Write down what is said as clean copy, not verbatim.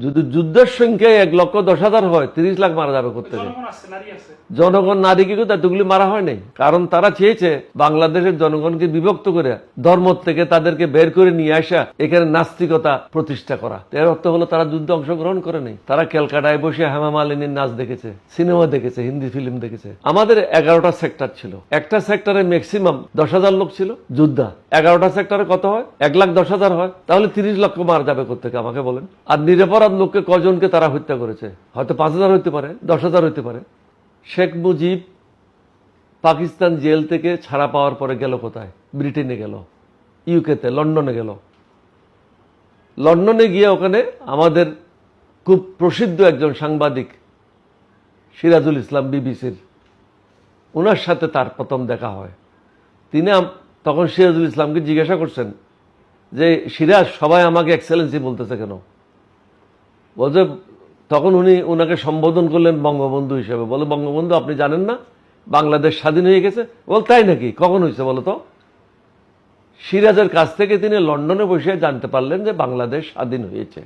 যদি যুদ্ধের সংখ্যায় 1,10,000 হয় 30 লাখ মারা যাবে করতে জনগণ নারী কি এতগুলি মারা হয় নাই, কারণ তারা চেয়েছে বাংলাদেশের জনগণকে বিভক্ত করে ধর্ম থেকে তাদেরকে বের করে নিয়ে আসা, এখানে নাস্তিকতা প্রতিষ্ঠা করা। এর অর্থ হলো তারা যুদ্ধে অংশগ্রহণ করে নেই, তারা ক্যালকাটায় বসে হেমা মালিনীর নাচ দেখেছে, সিনেমা দেখেছে, হিন্দি ফিল্ম দেখেছে। আমাদের 11টা সেক্টর ছিল, একটা সেক্টরে ম্যাক্সিমাম 10,000 লোক ছিল যোদ্ধা। 11টা সেক্টরে কত হয়? 1,10,000 হয়, তাহলে 30 লক্ষ মারা যাবে কোথেকে আমাকে বলেন। আর নিরপরাধ লোককে কজনকে তারা হত্যা করেছে? হয়তো 5,000 হইতে পারে, 10,000 হইতে পারে। শেখ মুজিব পাকিস্তান জেল থেকে ছাড়া পাওয়ার পরে গেল কোথায়? ব্রিটেনে গেল, ইউকেতে, লন্ডনে গেল। লন্ডনে গিয়ে ওখানে আমাদের খুব প্রসিদ্ধ একজন সাংবাদিক সিরাজুল ইসলাম বিবিসির, ওনার সাথে তার প্রথম দেখা হয়। তিনি তখন সিরাজুল ইসলামকে জিজ্ঞাসা করছেন যে সিরাজ, সবাই আমাকে এক্সেলেন্সি বলতেছে কেন? বলছে, তখন উনি ওনাকে সম্বোধন করলেন বঙ্গবন্ধু হিসেবে। বলে, বঙ্গবন্ধু আপনি জানেন না বাংলাদেশ স্বাধীন হয়ে গেছে? বল, তাই নাকি? কখন হয়েছে বলো তো? সিরাজের কাছ থেকে তিনি লন্ডনে বসে জানতে পারলেন যে বাংলাদেশ স্বাধীন হয়েছে।